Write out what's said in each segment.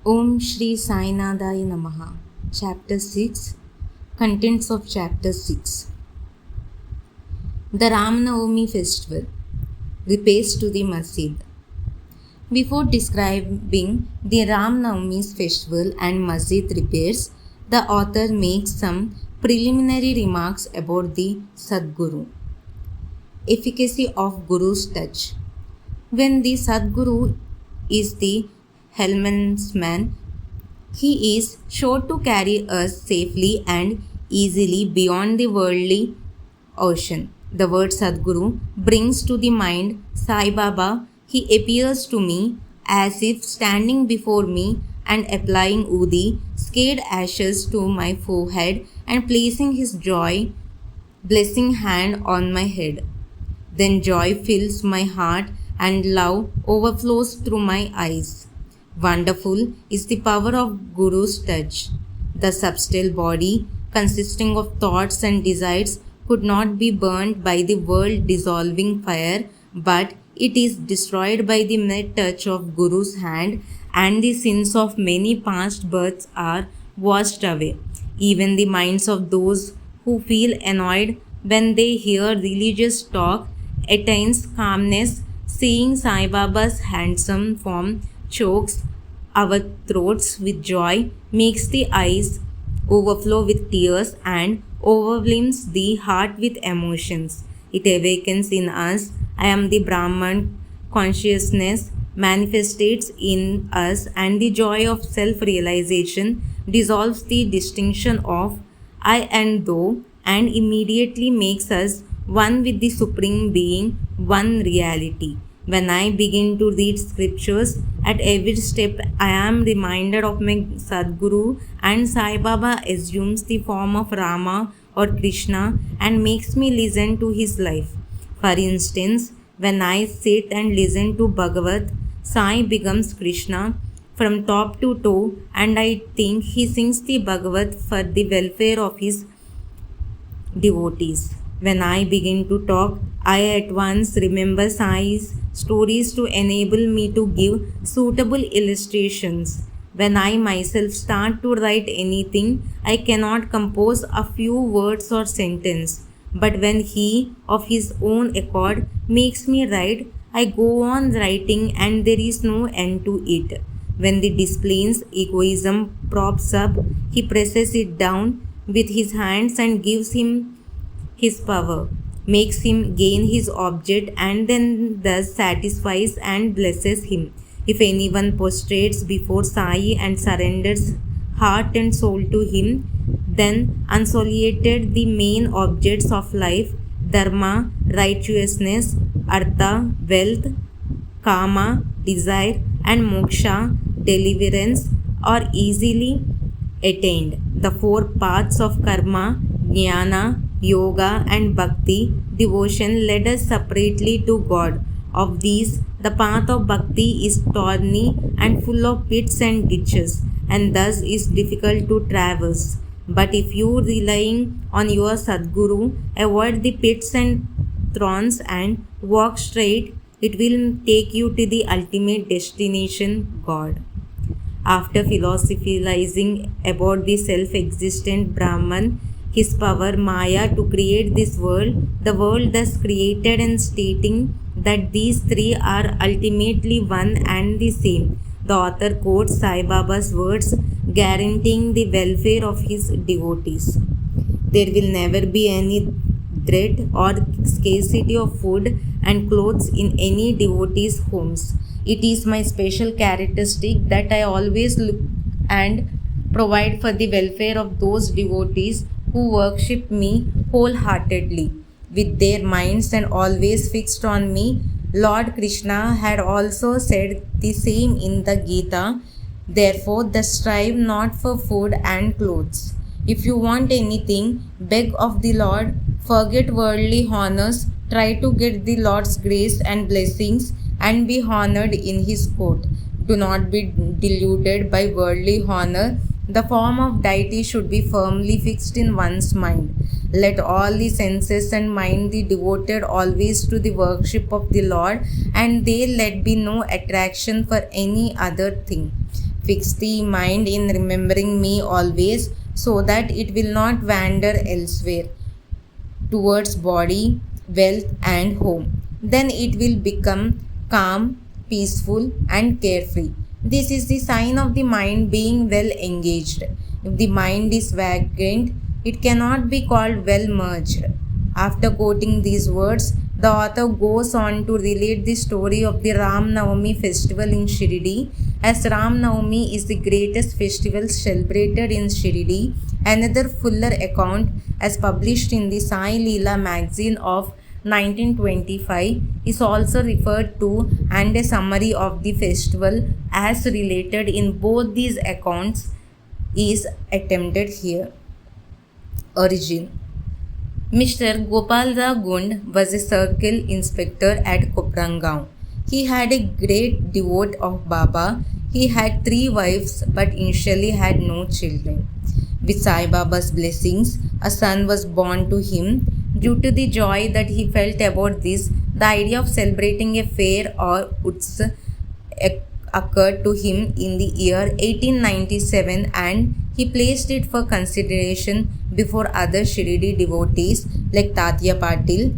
Om Shri Sainadaya Namaha. Chapter 6. Contents of Chapter 6. The Ram Navami Festival. Repairs to the Masjid. Before describing the Ram Navami's festival and Masjid repairs, the author makes some preliminary remarks about the Sadguru. Efficacy of Guru's touch. When the Sadguru is the helmsman, he is sure to carry us safely and easily beyond the worldly ocean. The word Sadguru brings to the mind Sai Baba. He appears to me as if standing before me and applying Udi, scared ashes to my forehead and placing his blessing hand on my head. Then joy fills my heart and love overflows through my eyes. Wonderful is the power of Guru's touch. The subtle body, consisting of thoughts and desires, could not be burnt by the world dissolving fire, but it is destroyed by the mere touch of Guru's hand, and the sins of many past births are washed away. Even the minds of those who feel annoyed when they hear religious talk attains calmness. Seeing Sai Baba's handsome form chokes our throats with joy, makes the eyes overflow with tears, and overwhelms the heart with emotions. It awakens in us, I am the Brahman consciousness manifests in us, and the joy of self realization dissolves the distinction of I and thou, and immediately makes us one with the Supreme Being, one reality. When I begin to read scriptures, at every step I am reminded of my Sadguru, and Sai Baba assumes the form of Rama or Krishna and makes me listen to his life. For instance, when I sit and listen to Bhagavat, Sai becomes Krishna from top to toe, and I think he sings the Bhagavat for the welfare of his devotees. When I begin to talk, I at once remember Sai's stories to enable me to give suitable illustrations. When I myself start to write anything, I cannot compose a few words or sentence. But when he, of his own accord, makes me write, I go on writing and there is no end to it. When the displeased egoism props up, he presses it down with his hands and gives him his power, makes him gain his object, and then thus satisfies and blesses him. If anyone prostrates before Sai and surrenders heart and soul to him, then unsullied the main objects of life, dharma, righteousness, artha, wealth, kama, desire, and moksha, deliverance, are easily attained. The four paths of karma, jnana, yoga, and bhakti, devotion, led us separately to God. Of these, the path of bhakti is thorny and full of pits and ditches, and thus is difficult to traverse. But if you, relying on your Sadguru, avoid the pits and thorns and walk straight, it will take you to the ultimate destination, God. After philosophizing about the self existent Brahman, his power Maya to create this world, the world thus created, and stating that these three are ultimately one and the same, the author quotes Sai Baba's words, guaranteeing the welfare of his devotees. There will never be any dread or scarcity of food and clothes in any devotee's homes. It is my special characteristic that I always look and provide for the welfare of those devotees who worship me wholeheartedly, with their minds and always fixed on me. Lord Krishna had also said the same in the Gita. Therefore, strive not for food and clothes. If you want anything, beg of the Lord, forget worldly honors, try to get the Lord's grace and blessings, and be honored in his court. Do not be deluded by worldly honor. The form of deity should be firmly fixed in one's mind. Let all the senses and mind be devoted always to the worship of the Lord, and there let be no attraction for any other thing. Fix the mind in remembering me always so that it will not wander elsewhere towards body, wealth, and home. Then it will become calm, peaceful, and carefree. This is the sign of the mind being well engaged. If the mind is vagrant, it cannot be called well merged. After quoting these words, the author goes on to relate the story of the Ram Navami festival in Shirdi. As Ram Navami is the greatest festival celebrated in Shirdi, another fuller account, as published in the Sai Leela magazine of 1925, is also referred to, and a summary of the festival as related in both these accounts is attempted here. Origin. Mr. Gopalda Gund was a circle inspector at Koprangaon. He had a great devote of Baba. He had 3 wives but initially had no children. With Sai Baba's blessings, a son was born to him. Due to the joy that he felt about this, the idea of celebrating a fair or Utsav occurred to him in the year 1897, and he placed it for consideration before other Shirdi devotees like Tatya Patil,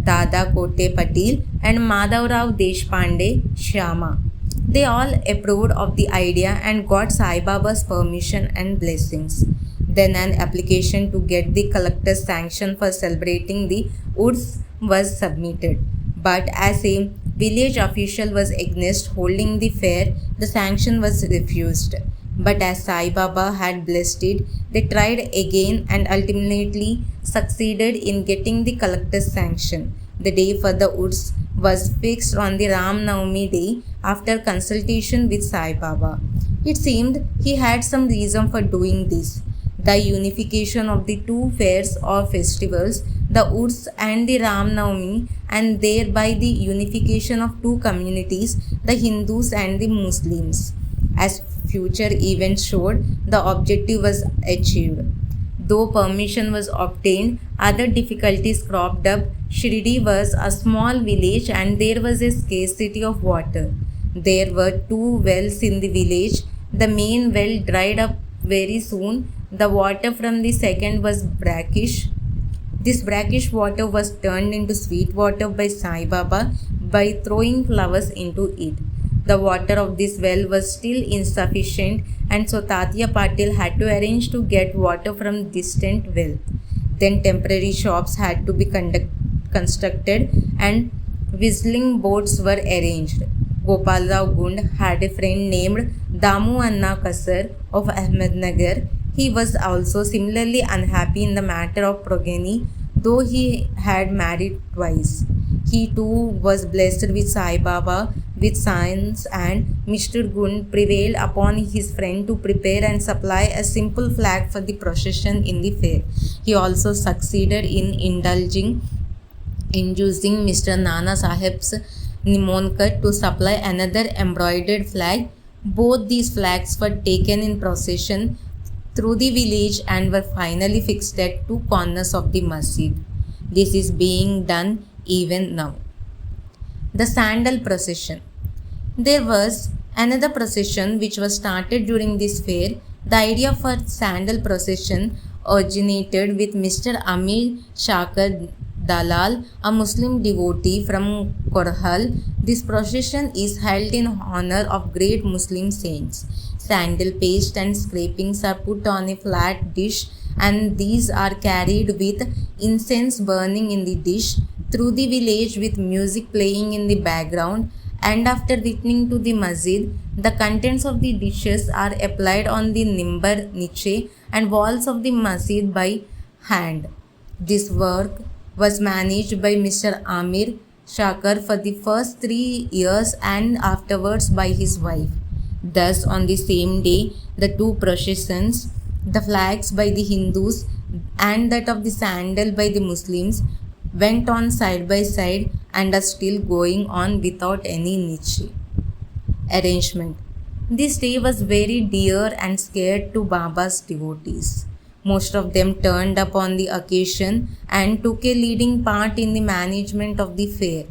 Dada Kote Patil, and Madhavrao Deshpande Shyama. They all approved of the idea and got Sai Baba's permission and blessings. Then an application to get the collector's sanction for celebrating the Urs was submitted. But as a village official was against holding the fair, the sanction was refused. But as Sai Baba had blessed it, they tried again and ultimately succeeded in getting the collector's sanction. The day for the Urs was fixed on the Ram Navami day after consultation with Sai Baba. It seemed he had some reason for doing this. The unification of the two fairs or festivals, the Urs and the Ram Navami, and thereby the unification of two communities, the Hindus and the Muslims. As future events showed, the objective was achieved. Though permission was obtained, other difficulties cropped up. Shirdi was a small village and there was a scarcity of water. There were 2 wells in the village. The main well dried up very soon. The water from the second was brackish. This brackish water was turned into sweet water by Sai Baba by throwing flowers into it. The water of this well was still insufficient, and so Tatya Patil had to arrange to get water from distant well. Then temporary shops had to be constructed and whistling boats were arranged. Gopalrao Gund had a friend named Damu Anna Kasar of Ahmednagar. He was also similarly unhappy in the matter of progeny, though he had married twice. He too was blessed with Sai Baba with science, and Mr. Gund prevailed upon his friend to prepare and supply a simple flag for the procession in the fair. He also succeeded in inducing Mr. Nana Sahib's Nimonkar to supply another embroidered flag. Both these flags were taken in procession through the village and were finally fixed at 2 corners of the masjid. This is being done even now. The Sandal Procession. There was another procession which was started during this fair. The idea for Sandal Procession originated with Mr. Amir Shakar Dalal, a Muslim devotee from Korhal. This procession is held in honor of great Muslim saints. Sandal paste and scrapings are put on a flat dish, and these are carried with incense burning in the dish through the village with music playing in the background, and after returning to the masjid, the contents of the dishes are applied on the nimbar, niche and walls of the masjid by hand. This work was managed by Mr. Amir Shakar for the first 3 years and afterwards by his wife. Thus, on the same day, the two processions, the flags by the Hindus and that of the sandal by the Muslims, went on side by side and are still going on without any niche. Arrangement. This day was very dear and scared to Baba's devotees. Most of them turned up on the occasion and took a leading part in the management of the fair.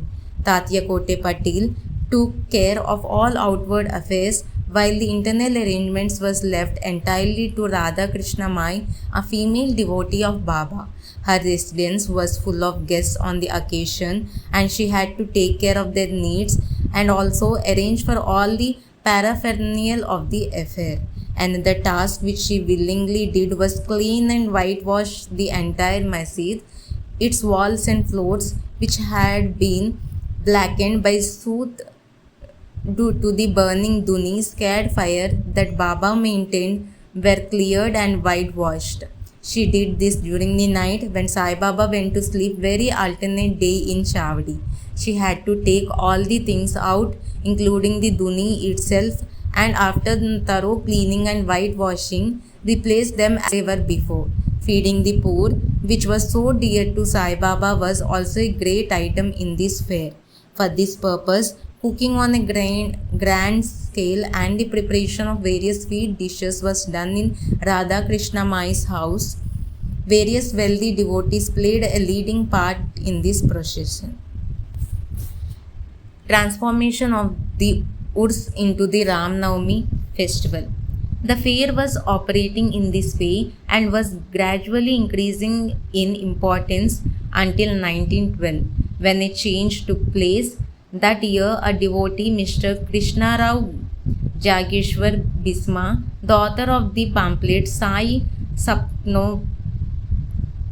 Tatya Kote Patil took care of all outward affairs, while the internal arrangements was left entirely to Radha Krishna Mai, a female devotee of Baba. Her residence was full of guests on the occasion, and she had to take care of their needs and also arrange for all the paraphernalia of the affair. Another task which she willingly did was clean and whitewash the entire masjid, its walls and floors, which had been blackened by soot due to the burning duni scared fire that Baba maintained were cleared and whitewashed. She did this during the night when Sai Baba went to sleep very alternate day in Chavdi. She had to take all the things out, including the duni itself, and after thorough cleaning and whitewashing, replace them as they were before. Feeding the poor, which was so dear to Sai Baba, was also a great item in this fair. For this purpose, cooking on a grand scale and the preparation of various sweet dishes was done in Radha Krishna Mai's house. Various wealthy devotees played a leading part in this procession. Transformation of the Urs into the Ram Navami festival. The fair was operating in this way and was gradually increasing in importance until 1912, when a change took place. That year, a devotee, Mr. Krishna Rao Jageshwar Bisma, the author of the pamphlet Sai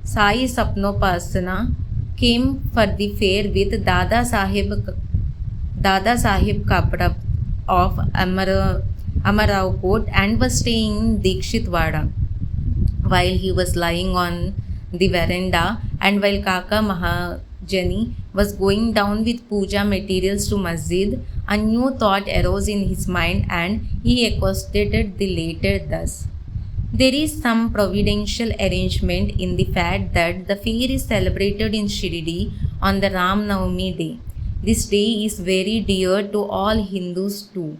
Sapnopasana, came for the fair with Dada Sahib Kapra of Amaraupot and was staying in Dikshitwada. While he was lying on the veranda and while Kaka Mahajani was going down with puja materials to masjid, a new thought arose in his mind and he accosted the latter thus. There is some providential arrangement in the fact that the fair is celebrated in Shirdi on the Ram Navami day. This day is very dear to all Hindus too.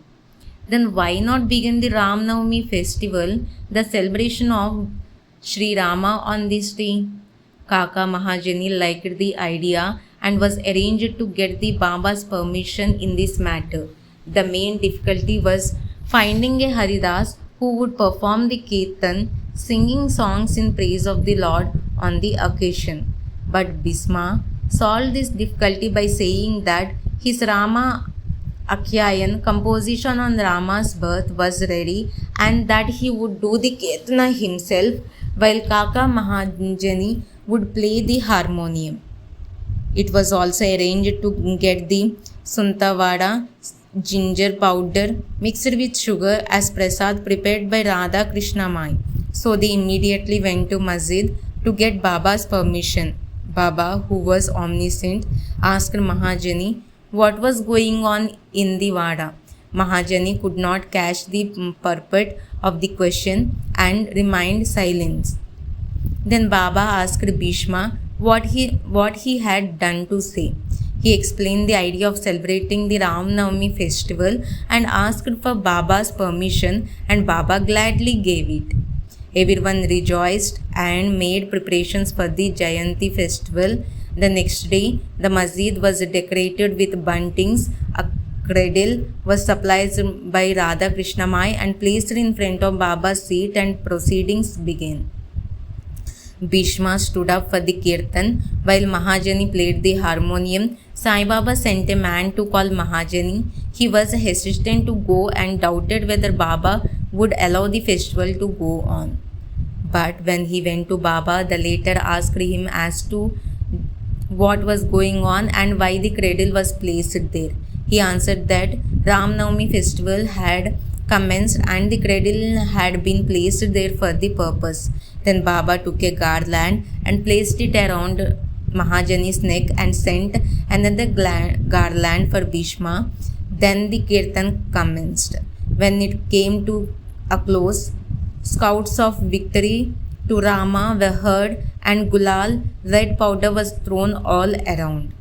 Then why not begin the Ram Navami festival, the celebration of Sri Rama on this day? Kaka Mahajani liked the idea and was arranged to get the Baba's permission in this matter. The main difficulty was finding a Haridas who would perform the Kirtan, singing songs in praise of the Lord on the occasion. But Bisma solved this difficulty by saying that his Rama Akhyayan composition on Rama's birth was ready and that he would do the Kirtana himself while Kaka Mahajani would play the harmonium. It was also arranged to get the Suntavada ginger powder mixed with sugar as prasad prepared by Radha Krishna Mai. So they immediately went to masjid to get Baba's permission. Baba, who was omniscient, asked Mahajani what was going on in the Vada. Mahajani could not catch the purport of the question and remained silent. Then Baba asked Bhishma what he had done to say. He explained the idea of celebrating the Ram Navami festival and asked for Baba's permission, and Baba gladly gave it. Everyone rejoiced and made preparations for the Jayanti festival. The next day, the masjid was decorated with buntings. A cradle was supplied by Radha Krishna Mai and placed in front of Baba's seat, and proceedings began. Bhishma stood up for the kirtan while Mahajani played the harmonium. Sai Baba sent a man to call Mahajani. He was hesitant to go and doubted whether Baba would allow the festival to go on. But when he went to Baba, the latter asked him as to what was going on and why the cradle was placed there. He answered that Ram Navami festival had commenced and the cradle had been placed there for the purpose. Then Baba took a garland and placed it around Mahajani's neck and sent another garland for Bhishma. Then the kirtan commenced. When it came to a close, shouts of victory to Rama were heard and gulal, red powder, was thrown all around.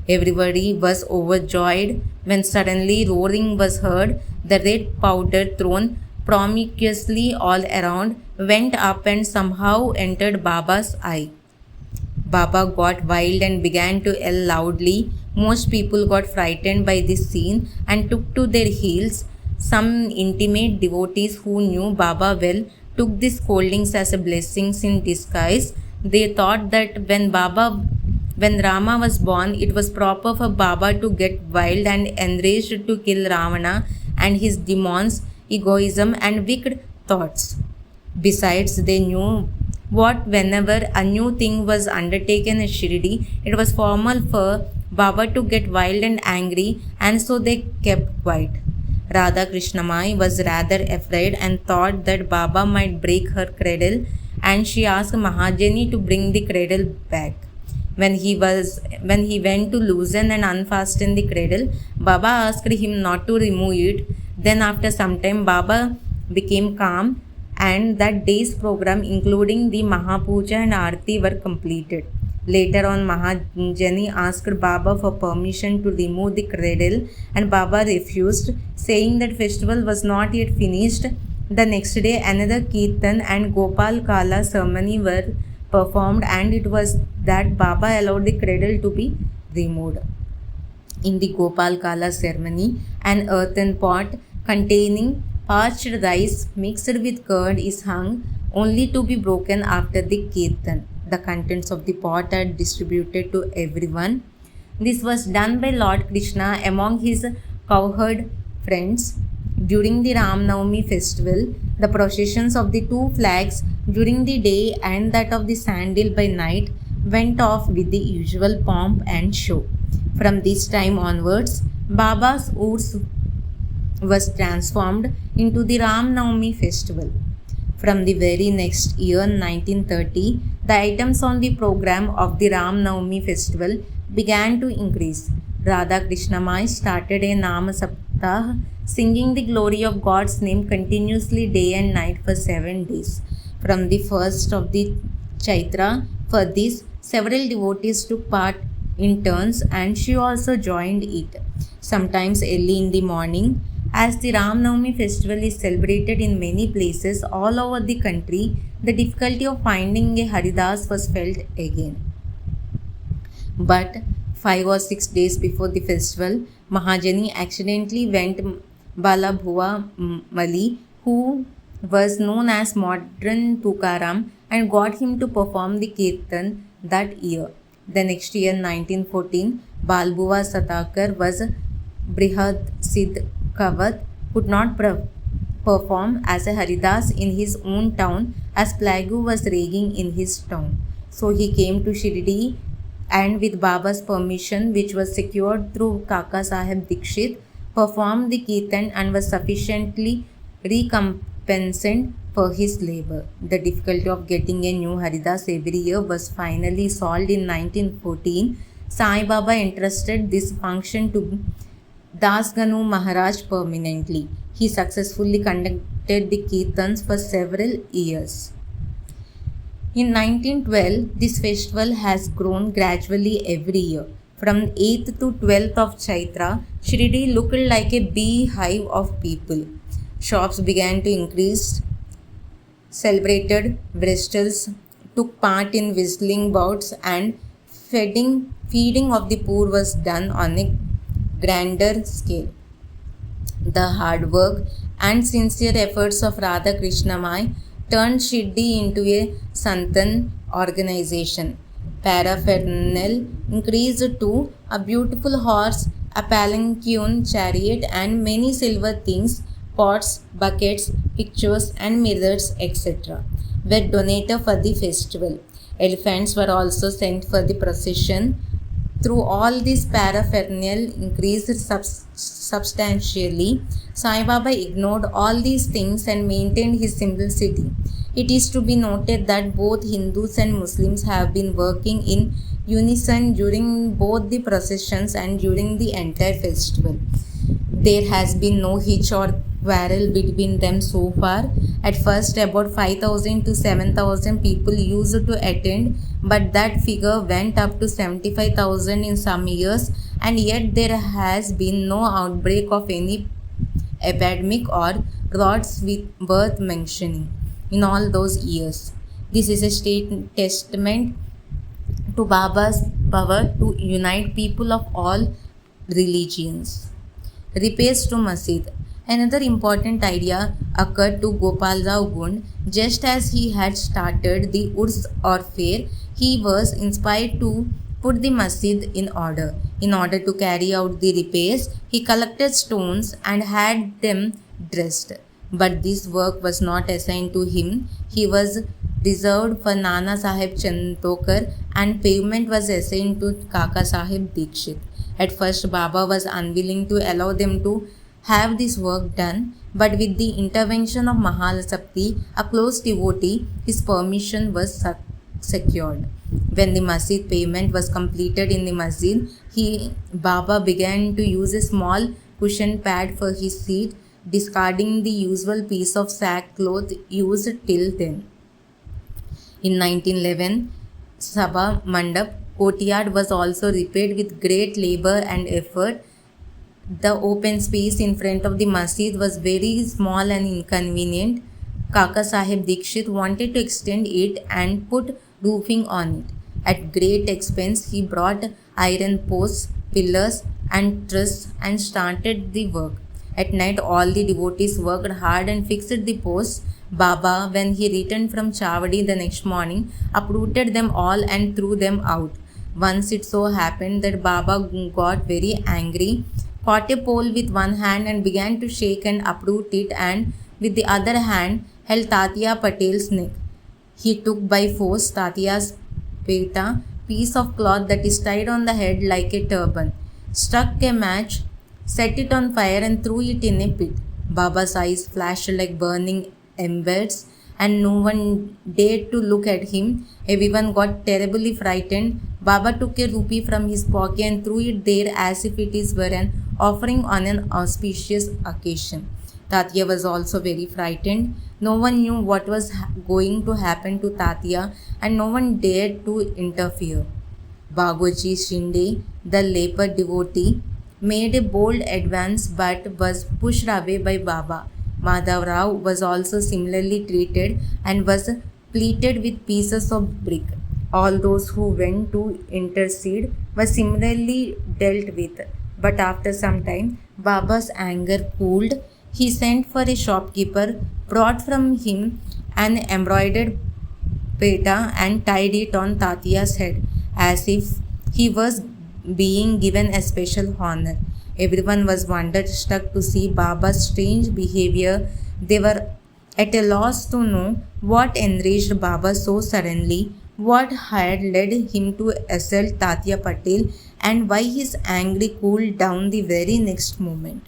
Everybody was overjoyed when suddenly roaring was heard. The red powder thrown promiscuously all around went up and somehow entered Baba's eye. Baba got wild and began to yell loudly. Most people got frightened by this scene and took to their heels. Some intimate devotees who knew Baba well took these scoldings as a blessings in disguise. They thought that when Rama was born, it was proper for Baba to get wild and enraged to kill Ravana and his demons, egoism and wicked thoughts. Besides, they knew what whenever a new thing was undertaken at Shirdi, it was formal for Baba to get wild and angry, and so they kept quiet. Radha Krishnamai was rather afraid and thought that Baba might break her cradle, and she asked Mahajani to bring the cradle back. When he went to loosen and unfasten the cradle, Baba asked him not to remove it. Then after some time, Baba became calm, and that day's program, including the Mahapuja and Aarti, were completed. Later on, Mahajani asked Baba for permission to remove the cradle, and Baba refused, saying that festival was not yet finished. The next day, another Kirtan and Gopal Kala ceremony were performed, and it was that Baba allowed the cradle to be removed. In the Gopal Kala ceremony, an earthen pot containing parched rice mixed with curd is hung, only to be broken after the Kirtan. The contents of the pot are distributed to everyone. This was done by Lord Krishna among his cowherd friends. During the Ram Navami festival, the processions of the two flags during the day and that of the sandal by night went off with the usual pomp and show. From this time onwards, Baba's Urs was transformed into the Ram Navami festival. From the very next year, 1930, the items on the program of the Ram Navami festival began to increase. Radha Krishnamai started a Nama Saptah, singing the glory of God's name continuously day and night for 7 days. From the first of the Chaitra, for this, several devotees took part in turns, and she also joined it, sometimes early in the morning. As the Ram Navami festival is celebrated in many places all over the country, the difficulty of finding a Haridas was felt again. But 5 or 6 days before the festival, Mahajani accidentally went Balabhua Mali, who was known as modern Tukaram, and got him to perform the Kirtan that year. The next year, 1914, Balbua Satakar was Brihad Siddh Kavat could not perform as a Haridas in his own town, as plague was raging in his town. So he came to Shirdi, and with Baba's permission, which was secured through Kaka Sahib Dikshit, performed the Kirtan and was sufficiently recompensed for his labor. The difficulty of getting a new Haridas every year was finally solved in 1914. Sai Baba entrusted this function to Das Ganu Maharaj permanently. He successfully conducted the Kirtans for several years. In 1912, this festival has grown gradually every year. From 8th to 12th of Chaitra, Shirdi looked like a beehive of people. Shops began to increase, celebrated wrestlers took part in whistling bouts, and feeding of the poor was done on a grander scale. The hard work and sincere efforts of Radha Krishnamai turned Shirdi into a Santan organization. Paraphernalia increased to a beautiful horse, a palanquin chariot, and many silver things, pots, buckets, pictures, and mirrors, etc., were donated for the festival. Elephants were also sent for the procession. Through all this paraphernalia increased substantially, Sai Baba ignored all these things and maintained his simplicity. It is to be noted that both Hindus and Muslims have been working in unison during both the processions and during the entire festival. There has been no hitch or quarrel between them so far. At first, about 5,000 to 7,000 people used to attend, but that figure went up to 75,000 in some years, and yet there has been no outbreak of any epidemic or riots worth mentioning in all those years. This is a testament to Baba's power to unite people of all religions. Repairs to Masjid. Another important idea occurred to Gopal Rao Gund. Just as he had started the Urs or fair, he was inspired to put the masjid in order. In order to carry out the repairs, he collected stones and had them dressed. But this work was not assigned to him. He was reserved for Nana Sahib Chandokar and payment was assigned to Kaka Sahib Dikshit. At first, Baba was unwilling to allow them to have this work done, but with the intervention of Mahalasapti, a close devotee, his permission was secured. When the masjid payment was completed in the masjid, Baba began to use a small cushion pad for his seat, discarding the usual piece of sackcloth used till then. In 1911, Sabha Mandap courtyard was also repaired with great labor and effort. The open space in front of the masjid was very small and inconvenient. Kaka Sahib Dikshit wanted to extend it and put roofing on it. At great expense, he brought iron posts, pillars, and trusses and started the work. At night, all the devotees worked hard and fixed the posts. Baba, when he returned from Chavadi the next morning, uprooted them all and threw them out. Once it so happened that Baba got very angry, caught a pole with one hand and began to shake and uproot it, and with the other hand held Tatia Patel's neck. He took by force Tatia's peta, piece of cloth that is tied on the head like a turban, struck a match, set it on fire and threw it in a pit. Baba's eyes flashed like burning embers and no one dared to look at him. Everyone got terribly frightened. Baba took a rupee from his pocket and threw it there as if it were an offering on an auspicious occasion. Tatia was also very frightened. No one knew what was going to happen to Tatia and no one dared to interfere. Bagoji Shinde, the leper devotee, made a bold advance but was pushed away by Baba. Madhav Rao was also similarly treated and was pleated with pieces of brick. All those who went to intercede were similarly dealt with. But after some time, Baba's anger cooled. He sent for a shopkeeper, brought from him an embroidered peta and tied it on Tatia's head as if he was being given a special honor. Everyone was wonder-struck to see Baba's strange behavior. They were at a loss to know what enraged Baba so suddenly, what had led him to assault Tatia Patel, and why his anger cooled down the very next moment.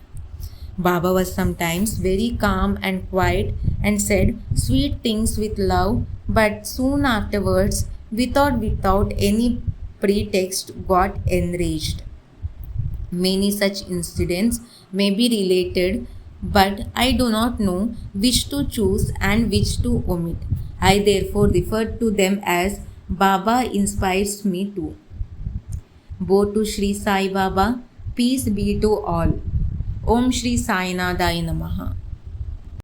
Baba was sometimes very calm and quiet and said sweet things with love, but soon afterwards, without any pretext, got enraged. Many such incidents may be related, but I do not know which to choose and which to omit. I therefore refer to them as Baba inspires me to. Bow to Sri Sai Baba, peace be to all. Om Shri Sai Nadaya Namaha.